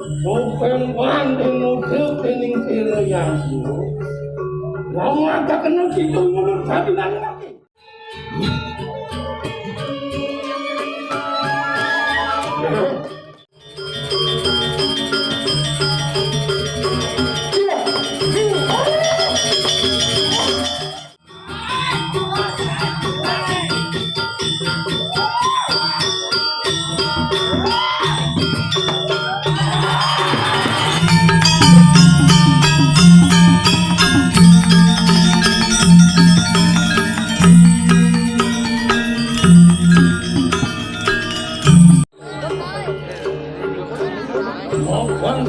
Dukung banding nutup kening SHERE yang dulu. Lama tak kena situ mulut sabi dan lagi.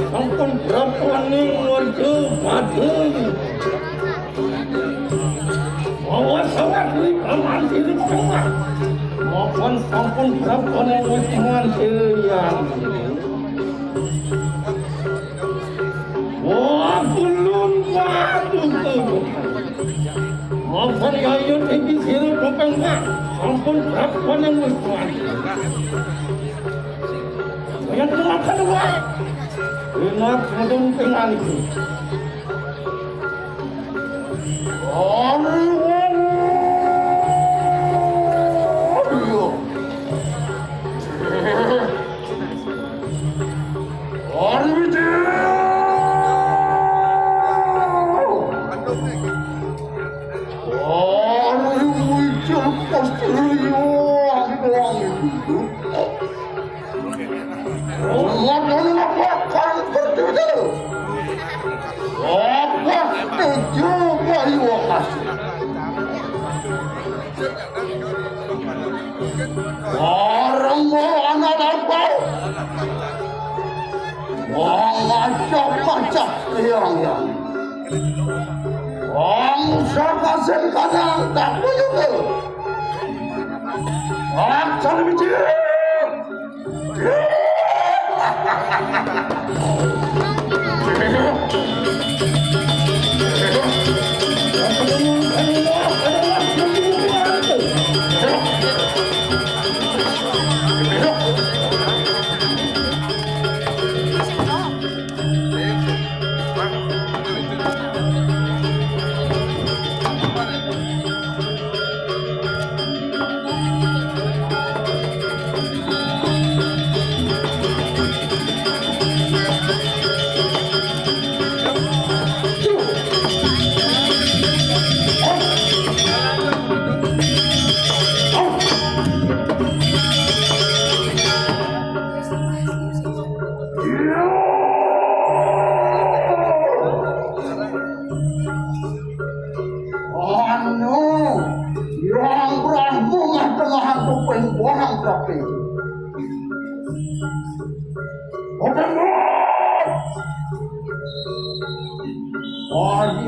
Sampun Onying warga Bali. Bawa Sukawati aman di tengah. Mohon sampun Onying dengan SHERE yang wah belum batu tu. Mohon ayo tinggi SHERE dukung sampun Onying dengan. Yang tengah kedua. Ingat belum tinggal itu. Orang mau anak apa? Macam-macam yang orang sakasen kadang tak juga. Macam macam.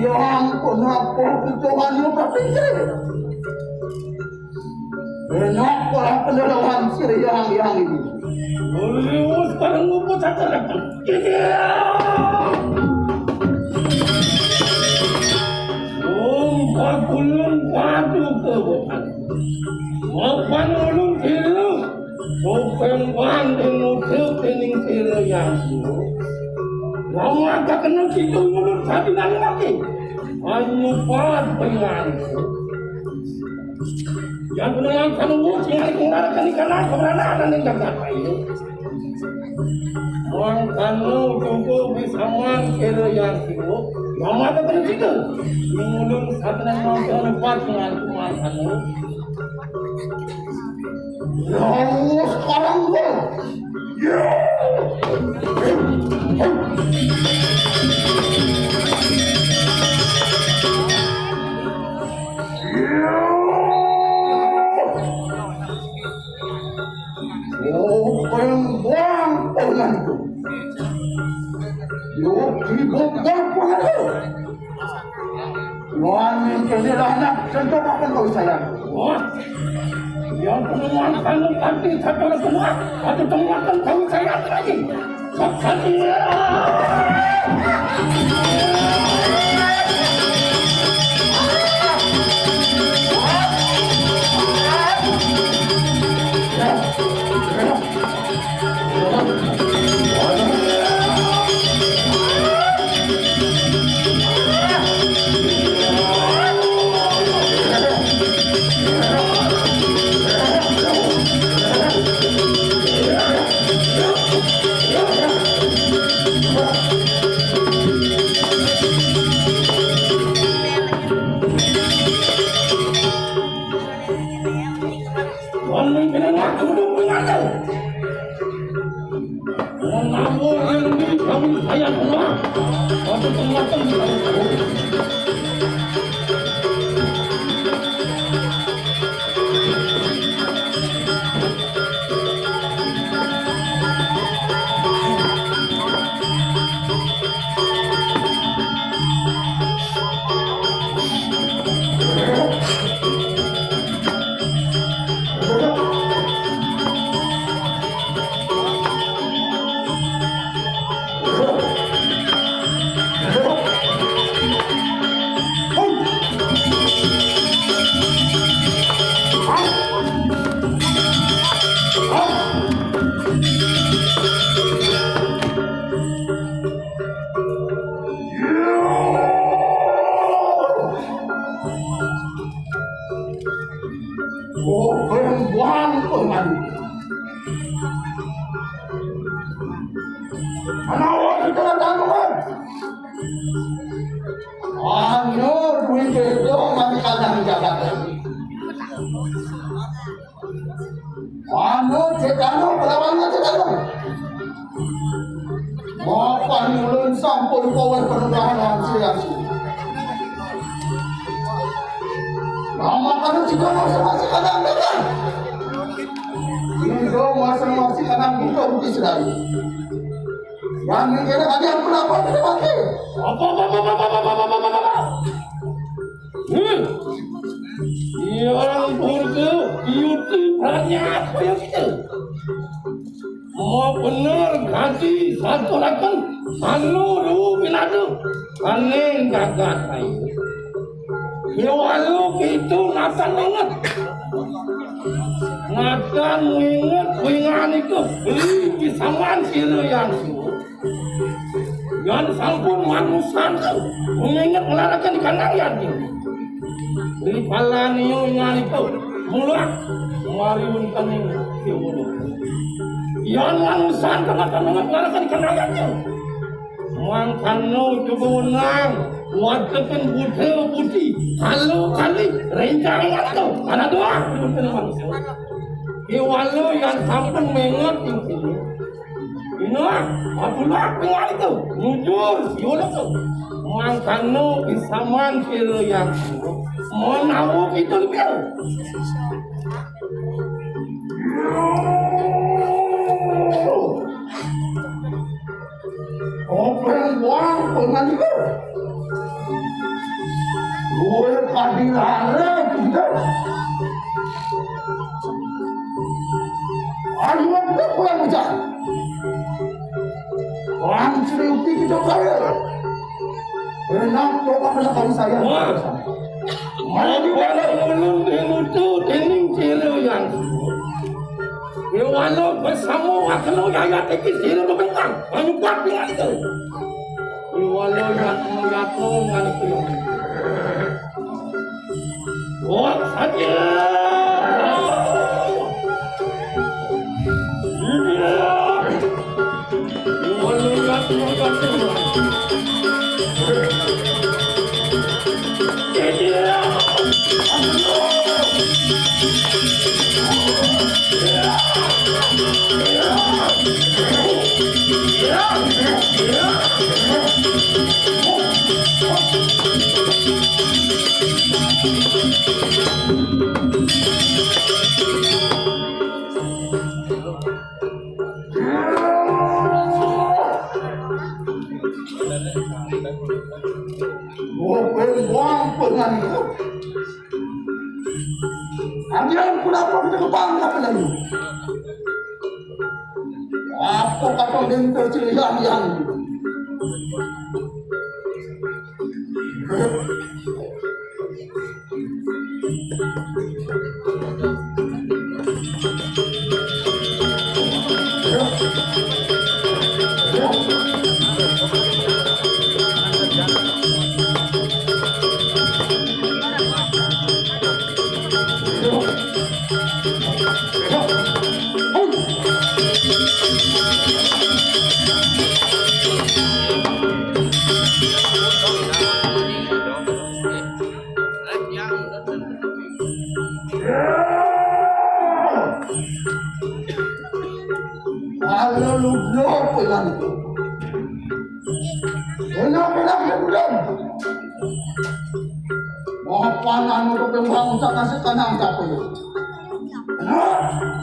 Yang kenapa ketuhan lu berpikir? Kenapa penelahan SHERE yang ini? Lu sekarang ngumpul satu lagi. Belum padu kebutan. Mapan ulung SHERE. Dukung banding nutup kening SHERE yang dulu. Lama tak kena situ mulut sabi dan lagi. Anyupat dengan. Yang dengan kamu sehari kenarakan ikan keberadaan yang Jagat ini. Orang kamu juga bisa SHERE yang dulu. Lama tak kena situ. Mulut sabi dan anyupat dengan kumar kamu. Yang sekarang gue. Yang penemuan kamu nanti satu semua atau temukan kamu saya lagi. Makanya. namun ini kami saya semua waktu penguatan di dalam Yang Durga beauty banyak begitu. Mau benar ganti satu lakukan anu binadu aneh Jagat ayo. Kewalu itu natan banget. Natan ingat wingan itu beli pisaman SHERE yang Yan sampun manusan mengingat melarakan ikan ayat ini. Di palan yang itu mulak mariun kami diulu. Yan manusan kemakan melarakan ikan ayatnya. Mangkano kebenang wadakan budi halo kali rencangan itu ada doa bukan manusia. Kewalu yang sampun mengingat ini. Ina, apulah pengal itu, jujur, yola tu. Mangkano isaman SHERE yang mau nawu itu lebih. Open wang pengal itu. Gue kadilare kita. Ayo kita pulang aja. Orang cerita kita kaya. Berenang coba kali saya. Malah diwala belum itu tening SHERE yang. Diwala bersama akan ayat itu SHERE berbentang. Banyak kuat dengan itu. Diwala yang mengaku dengan itu. Kuat saja. Andian kenapa kita kebangga lagi? Apa kata dengar cerita yang dengan itu. Enak-enak kemudian. Maafkan anu kepembang sana sekanang satu. Enak.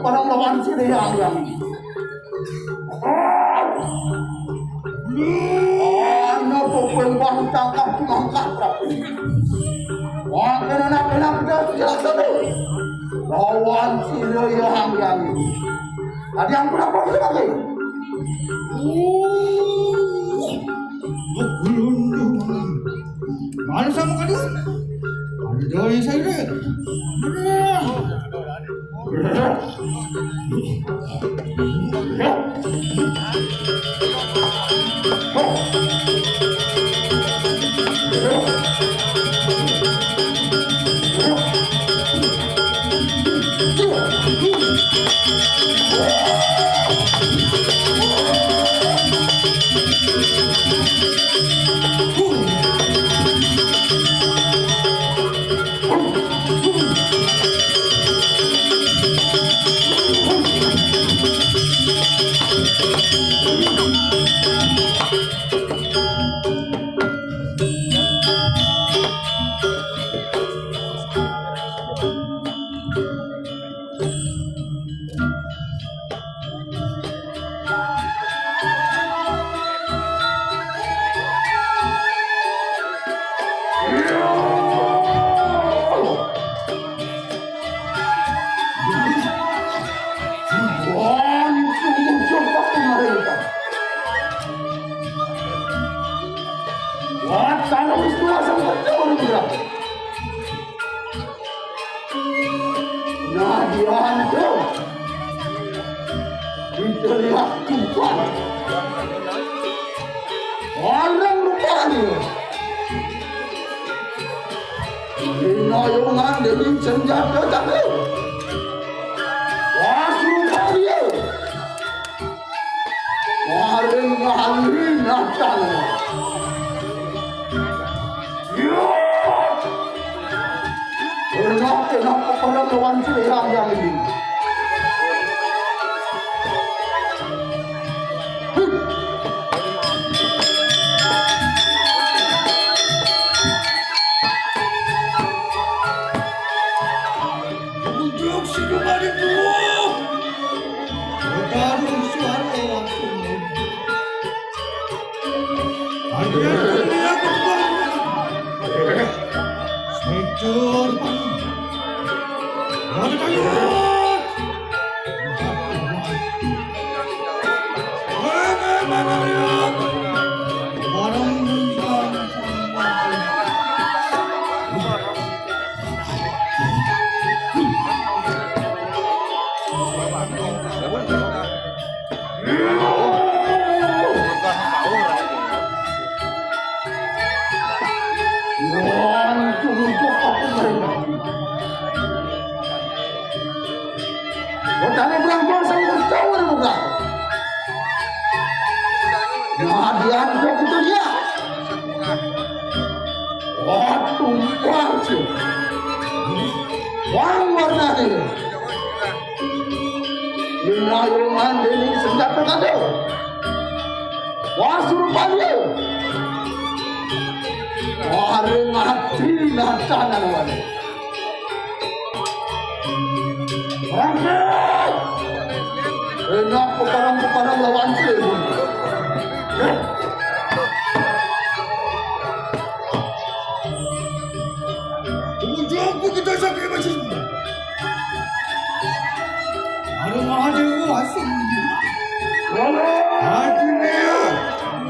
Orang lawan sini yang ano po pembang tangkap mangkat tapi wah enak dia sabi lawan sini yang ada yang berapa lagi mana sama kadang ada yang saya senjata tapi Sukawati maring natang enak kepada lawan serang yang ini Keparang lawan COMENT. Ujungku kita sakit macam ni. Ada Mahadewa asing. Adunia.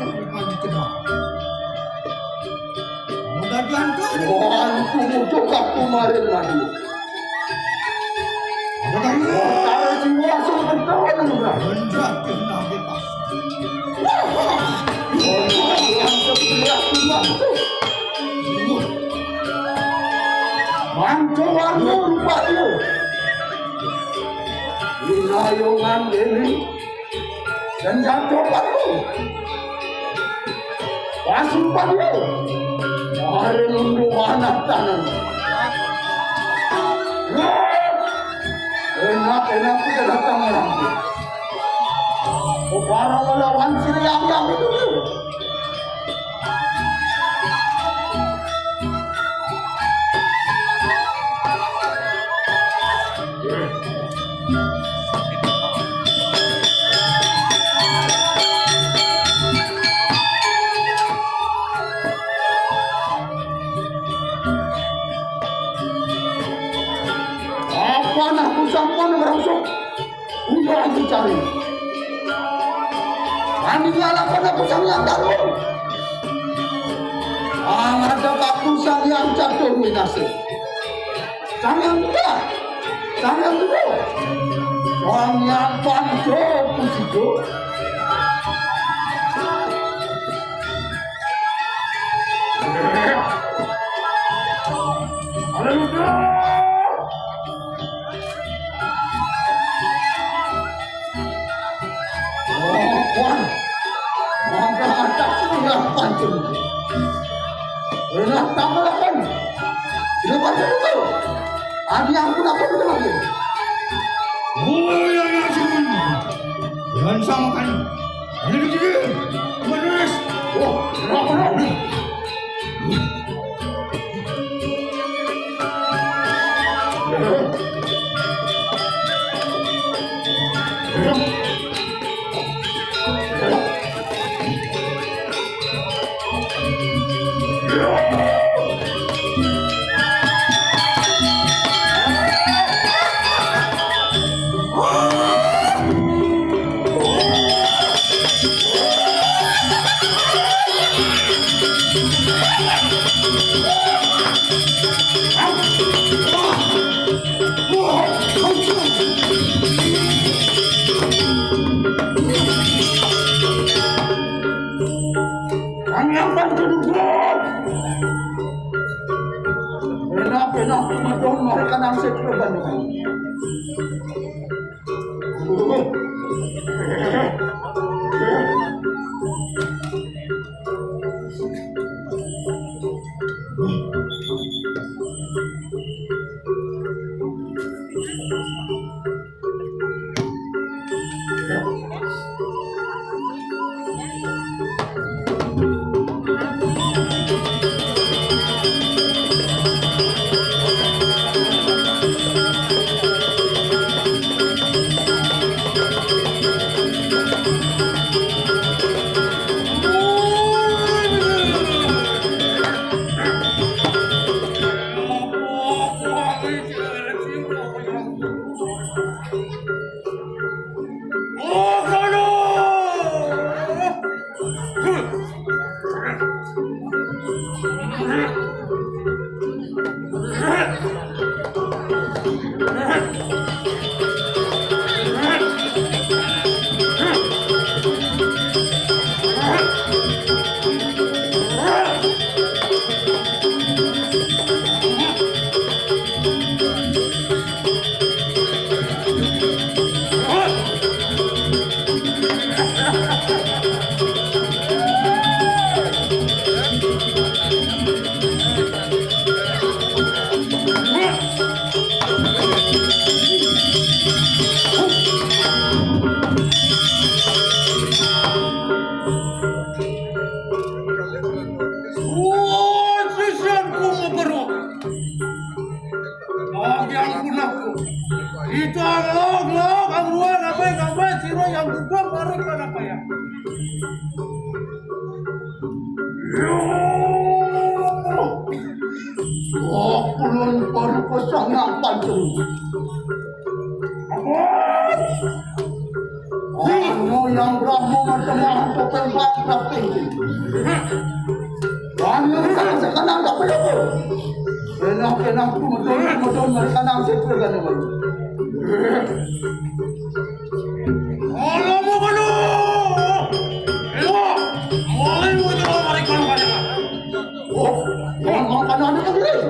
Bukan kenal. Mudah diangkat. Tunggu juga kemarin lagi. Ada tanya. Tahu jiwa sudah bertahan juga. Menjat kena bebas. Yang sebelah waktu. Manco warna lupa dia. Winayongan ini dan jatuh padu. Pasupan dia. Hari nundu anak tangan. Enak kita datang lagi. Para melawan yang itu. Apa nak kusampun merosok? Udah aku cari. Kami nyalakan pusang yang baru. Ada pusang yang jatuh minasi. Jangan juga. Jangan juga. Soalnya panco pusiko. Haleluya. Pancung. Enak tambahkan. Sudah pancung itu. Adi ampun apa betul lagi? Oh yang asing. Jangan samakan. Ada kecil. Manis. Oh, kenapa? Enak, madon mereka nang sekolah kan. Itu ang log, ang buwan, abay, sino yang dukung, tarik ka na kaya. Kulon baru kesangapan tu. Ano yang Brahmo matamahan ko pang tinggi. Ano yang sa kanang dapat ako? Kenang tumutol mereka nang sektor naman. Alam mo ka no! Ilo! Mulai mo ito ang marikon ka na. Oh, yang mga kanano ka rin.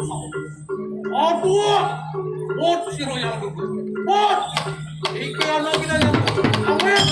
Aduh, bot siro yang dulu. Bot, iki ano kita yang awet.